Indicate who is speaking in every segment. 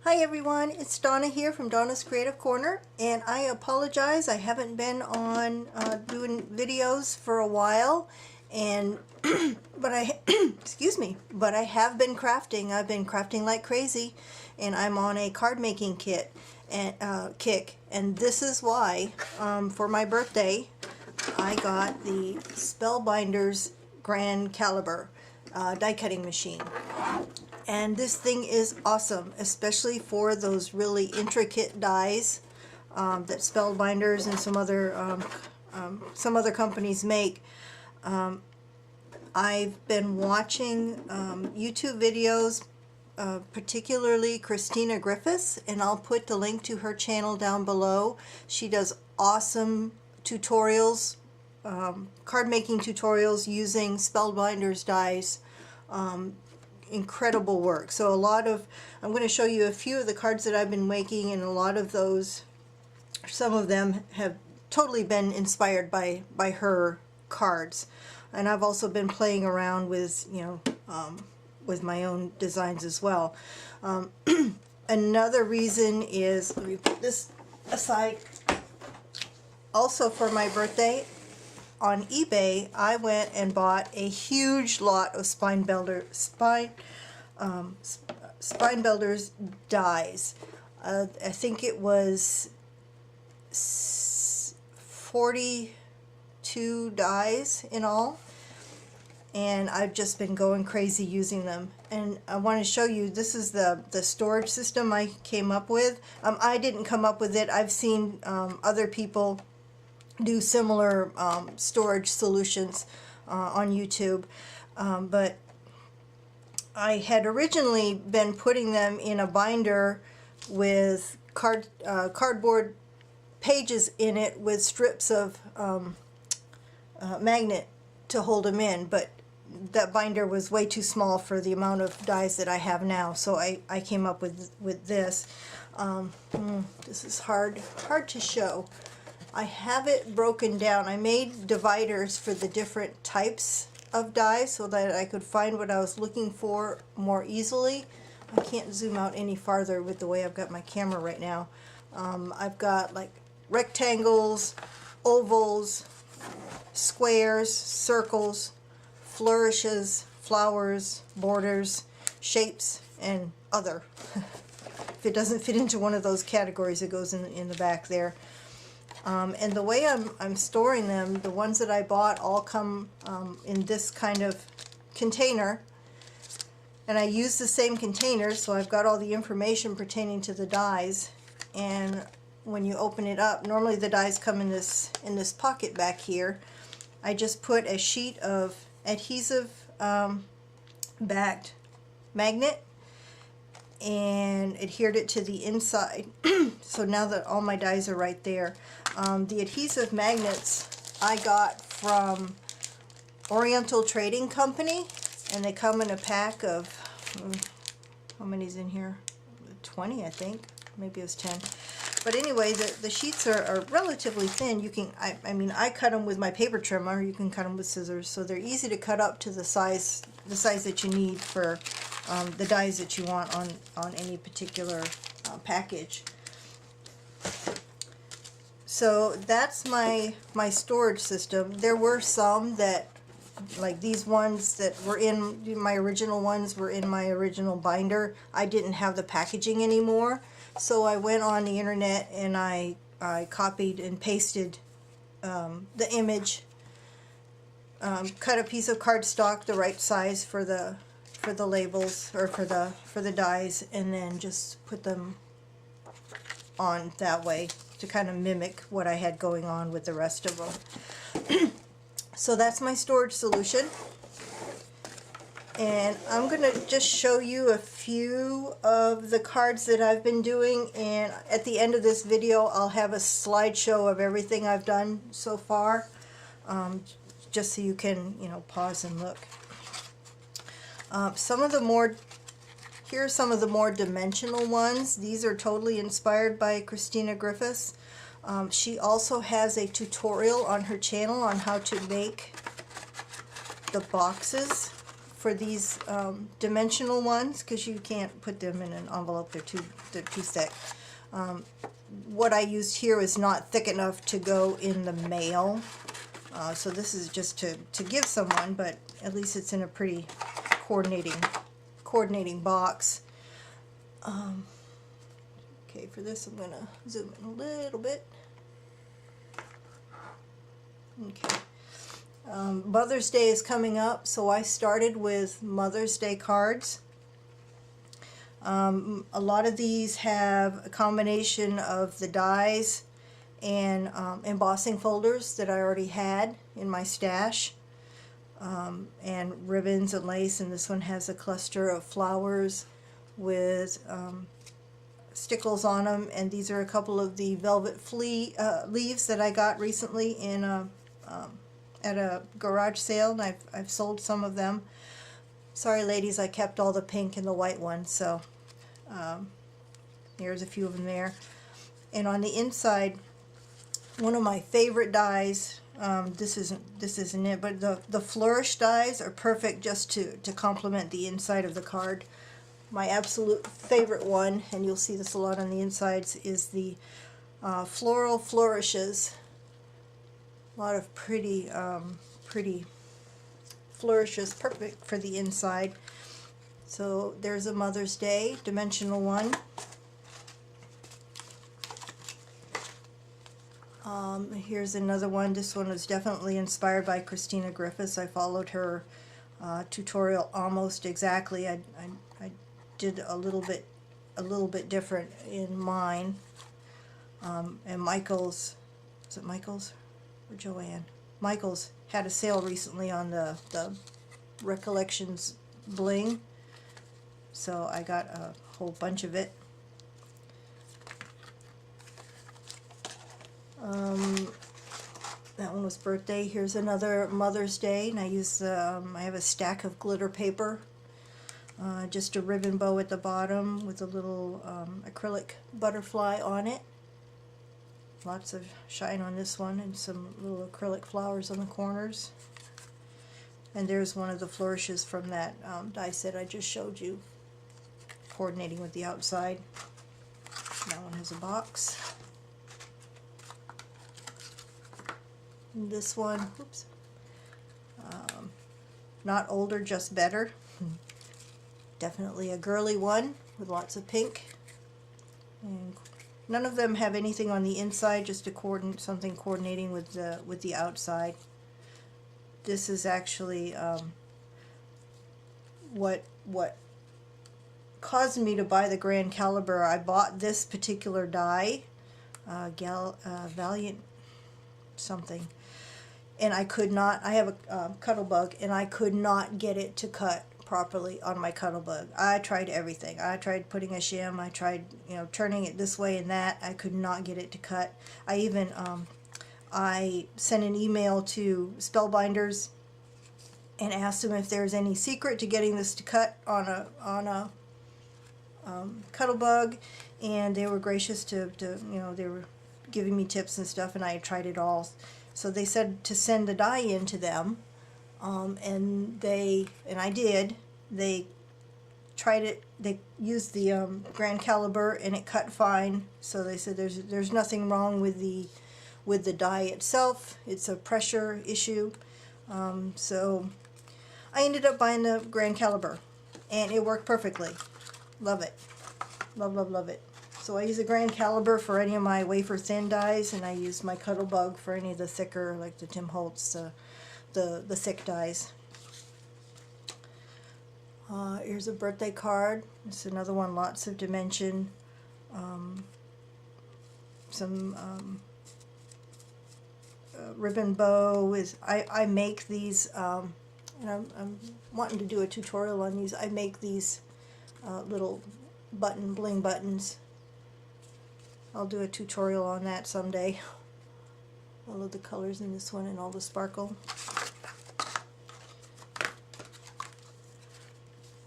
Speaker 1: Hi everyone, it's Donna here from Donna's Creative Corner, and I apologize, I haven't been on doing videos for a while, and but I excuse me, but I have been crafting. I've been crafting like crazy, and I'm on a card making kick, and this is why for my birthday I got the Spellbinder's Grand Caliber die cutting machine. And this thing is awesome, especially for those really intricate dies that Spellbinders and some other companies make. I've been watching YouTube videos, particularly Christina Griffiths, and I'll put the link to her channel down below. She does awesome tutorials, card making tutorials using Spellbinders dies. Incredible work. So I'm going to show you a few of the cards that I've been making, and a lot of those, some of them have totally been inspired by her cards. And I've also been playing around with, with my own designs as well. Another reason is, let me put this aside, also for my birthday, on eBay, I went and bought a huge lot of Spellbinders dies. I think it was 42 dies in all, and I've just been going crazy using them. And I want to show you, this is the storage system I came up with. I didn't come up with it. I've seen other people do similar storage solutions on YouTube, but I had originally been putting them in a binder with cardboard pages in it with strips of magnet to hold them in, but that binder was way too small for the amount of dies that I have now, so I came up with this. This is hard to show. I have it broken down. I made dividers for the different types of dies so that I could find what I was looking for more easily. I can't zoom out any farther with the way I've got my camera right now. I've got like rectangles, ovals, squares, circles, flourishes, flowers, borders, shapes, and other. If it doesn't fit into one of those categories, it goes in the back there. And the way I'm storing them, the ones that I bought all come in this kind of container, and I use the same container, so I've got all the information pertaining to the dies. And when you open it up, normally the dies come in this pocket back here. I just put a sheet of adhesive backed magnet and adhered it to the inside. So now that all my dies are right there. The adhesive magnets I got from Oriental Trading Company, and they come in a pack of, how many's in here? 20, I think. Maybe it was 10. But anyway, the sheets are relatively thin. You can, I mean, I cut them with my paper trimmer. You can cut them with scissors, so they're easy to cut up to the size that you need for the dies that you want on any particular package. So that's my storage system. There were some that, like these ones that were in my original ones, were in my original binder. I didn't have the packaging anymore, so I went on the internet and I copied and pasted the image, cut a piece of cardstock the right size for the labels, or for the dies, and then just put them on that way to kind of mimic what I had going on with the rest of them. So that's my storage solution, and I'm going to just show you a few of the cards that I've been doing, and at the end of this video I'll have a slideshow of everything I've done so far, just so you can, pause and look. Here are some of the more dimensional ones. These are totally inspired by Christina Griffiths. She also has a tutorial on her channel on how to make the boxes for these dimensional ones, because you can't put them in an envelope, they're too thick. What I used here is not thick enough to go in the mail, so this is just to give someone, but at least it's in a pretty coordinating box. Okay, for this I'm going to zoom in a little bit. Okay. Mother's Day is coming up, so I started with Mother's Day cards. A lot of these have a combination of the dies and embossing folders that I already had in my stash, and ribbons and lace, and this one has a cluster of flowers with stickles on them, and these are a couple of the velvet leaves that I got recently in at a garage sale, and I've sold some of them. Sorry ladies, I kept all the pink and the white ones, so here's a few of them there. And on the inside, one of my favorite dies, this isn't it, but the flourish dies are perfect just to complement the inside of the card. My absolute favorite one, and you'll see this a lot on the insides, is the floral flourishes. A lot of pretty flourishes, perfect for the inside. So there's a Mother's Day dimensional one. Here's another one. This one was definitely inspired by Christina Griffiths. I followed her tutorial almost exactly. I did a little bit different in mine. And Michael's, is it Michael's or Joanne? Michael's had a sale recently on the Recollections bling, so I got a whole bunch of it. That one was birthday. Here's another Mother's Day, and I use I have a stack of glitter paper, just a ribbon bow at the bottom with a little acrylic butterfly on it. Lots of shine on this one, and some little acrylic flowers on the corners. And there's one of the flourishes from that die set I just showed you, coordinating with the outside. That one has a box. And this one, oops, not older, just better. Definitely a girly one with lots of pink. And none of them have anything on the inside, just something coordinating with the outside. This is actually what caused me to buy the Grand Caliber. I bought this particular die, Valiant something, and I could not. I have a Cuttlebug, and I could not get it to cut properly on my Cuttlebug. I tried everything. I tried putting a shim. I tried, turning it this way and that. I could not get it to cut. I even I sent an email to Spellbinders and asked them if there's any secret to getting this to cut on a Cuttlebug, and they were gracious to they were giving me tips and stuff, and I tried it all. So they said to send the die in to them, and I did. They tried it. They used the Grand Caliber, and it cut fine. So they said there's nothing wrong with the die itself. It's a pressure issue. So I ended up buying the Grand Caliber, and it worked perfectly. Love it. Love, love, love it. So I use a Grand Caliber for any of my wafer thin dies, and I use my Cuttlebug for any of the thicker, like the Tim Holtz, the thick dies. Here's a birthday card. It's another one, lots of dimension. Some ribbon bow with. I make these, and I'm wanting to do a tutorial on these. I make these little bling buttons. I'll do a tutorial on that someday. I love the colors in this one and all the sparkle.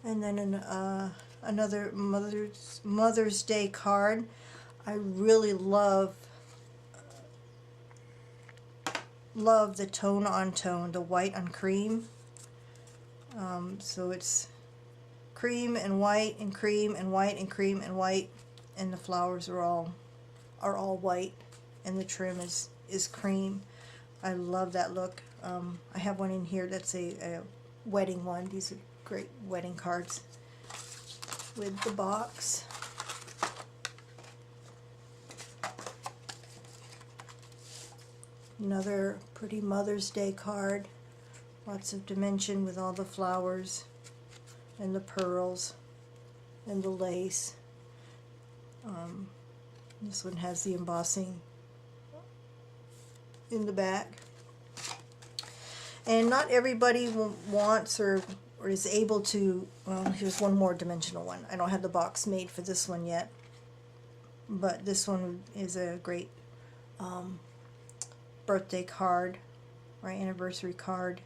Speaker 1: And then another Mother's Day card. I really love the tone on tone, the white on cream. So it's cream and white and cream and white and cream and white, and the flowers are all white, and the trim is cream. I love that look. I have one in here that's a wedding one. These are great wedding cards with the box. Another pretty Mother's Day card. Lots of dimension with all the flowers and the pearls and the lace. This one has the embossing in the back. And not everybody wants or is able to, well, here's one more dimensional one. I don't have the box made for this one yet, but this one is a great birthday card or anniversary card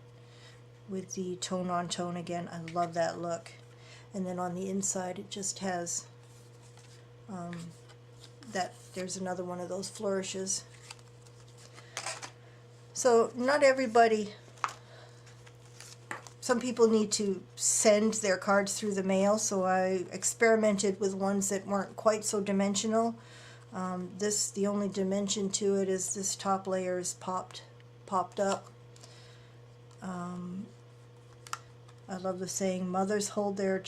Speaker 1: with the tone on tone again. I love that look. And then on the inside it just has there's another one of those flourishes. So not everybody, some people need to send their cards through the mail, so I experimented with ones that weren't quite so dimensional. The only dimension to it is this top layer is popped up. I love the saying, mothers hold their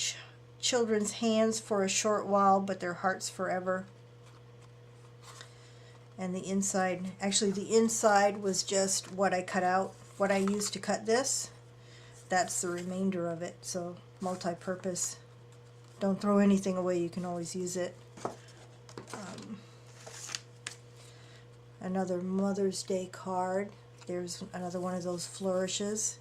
Speaker 1: children's hands for a short while, but their hearts forever. And the inside, actually the inside was just what I cut out, what I used to cut this. That's the remainder of it, so multi-purpose. Don't throw anything away, you can always use it. Another Mother's Day card. There's another one of those flourishes.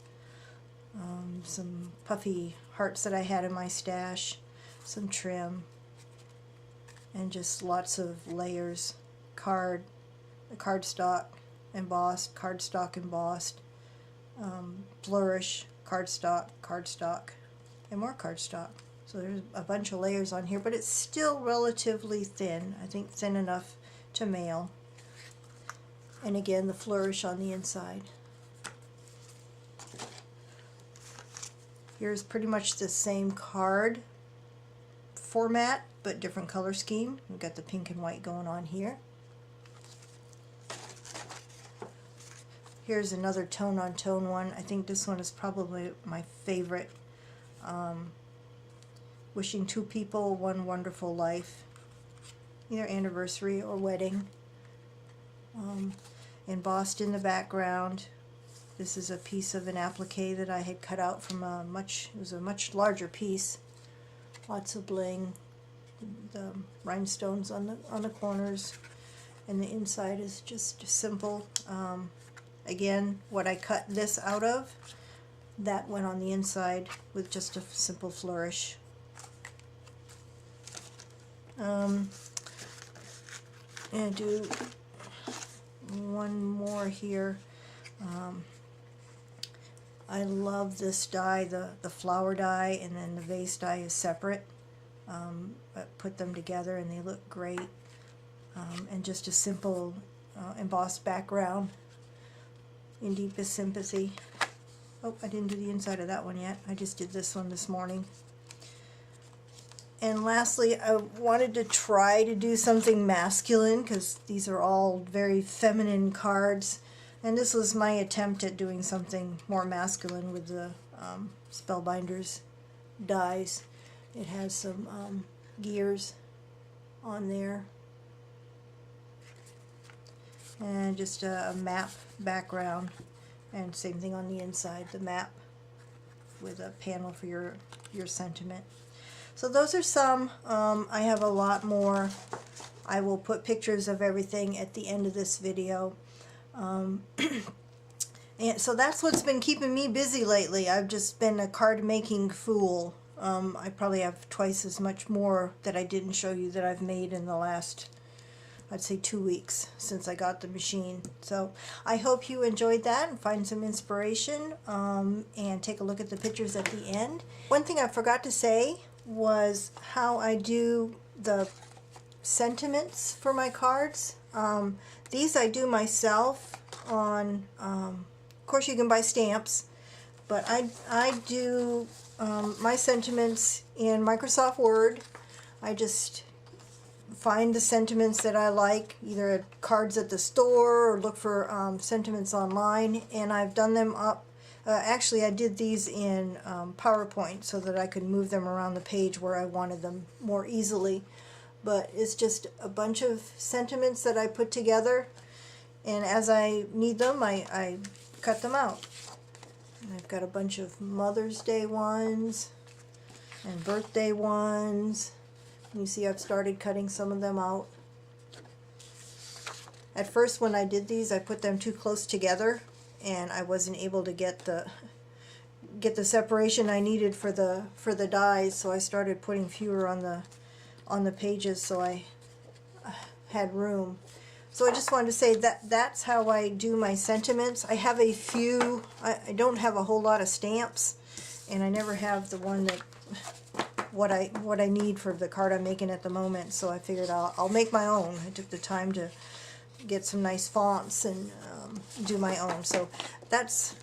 Speaker 1: Some puffy hearts that I had in my stash, some trim, and just lots of layers. Cardstock embossed, flourish, cardstock, and more cardstock. So there's a bunch of layers on here, but it's still relatively thin. I think thin enough to mail. And again, the flourish on the inside. Here's pretty much the same card format, but different color scheme. We've got the pink and white going on here. Here's another tone on tone one. I think this one is probably my favorite. Wishing two people one wonderful life. Either anniversary or wedding. Embossed in the background. This is a piece of an applique that I had cut out from it was a much larger piece. Lots of bling. The rhinestones on the corners. And the inside is just simple. Again, what I cut this out of, that went on the inside with just a simple flourish. And do one more here. I love this die, the flower die, and then the vase die is separate. But put them together and they look great. And just a simple embossed background in deepest sympathy. Oh, I didn't do the inside of that one yet. I just did this one this morning. And lastly, I wanted to try to do something masculine because these are all very feminine cards. And this was my attempt at doing something more masculine with the Spellbinders dies. It has some gears on there. And just a map background, and same thing on the inside, the map with a panel for your sentiment. So those are some. I have a lot more. I will put pictures of everything at the end of this video. And so that's what's been keeping me busy lately. I've just been a card making fool. I probably have twice as much more that I didn't show you that I've made in the last, I'd say, 2 weeks since I got the machine. So I hope you enjoyed that and find some inspiration, and take a look at the pictures at the end. One thing I forgot to say was how I do the sentiments for my cards. These I do myself on, of course you can buy stamps, but I do my sentiments in Microsoft Word. I just find the sentiments that I like, either at cards at the store or look for sentiments online, and I've done them up. Actually, I did these in PowerPoint so that I could move them around the page where I wanted them more easily. But it's just a bunch of sentiments that I put together, and as I need them, I cut them out. And I've got a bunch of Mother's Day ones and birthday ones. You see I've started cutting some of them out. At first when I did these, I put them too close together and I wasn't able to get the separation I needed for the dies, so I started putting fewer on the pages so I had room. So I just wanted to say that that's how I do my sentiments. I have a few, I don't have a whole lot of stamps, and I never have the one that what I need for the card I'm making at the moment, so I figured I'll make my own. I took the time to get some nice fonts and do my own. So that's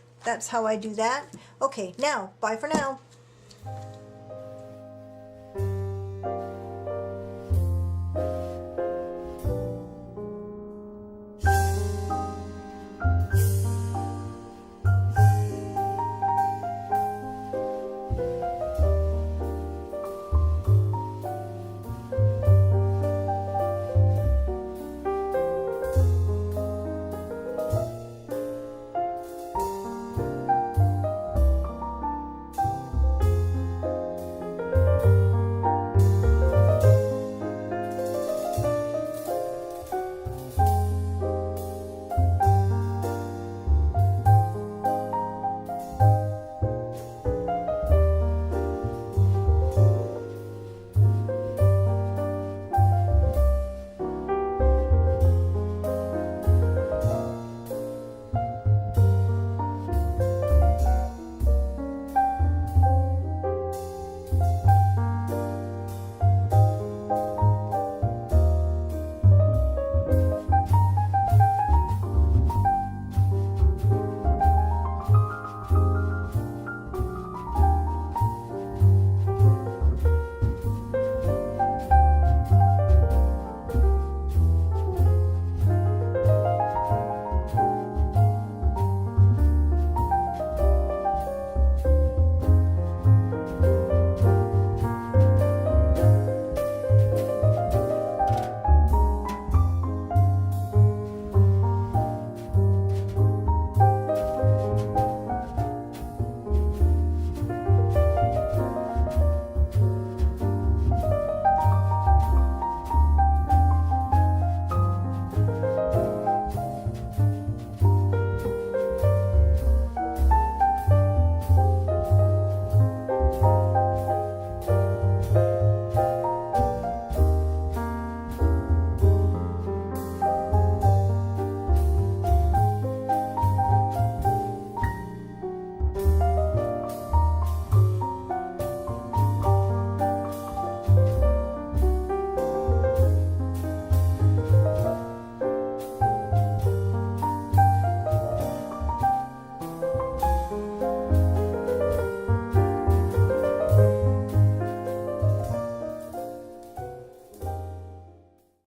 Speaker 1: how I do that. Okay, now, bye for now.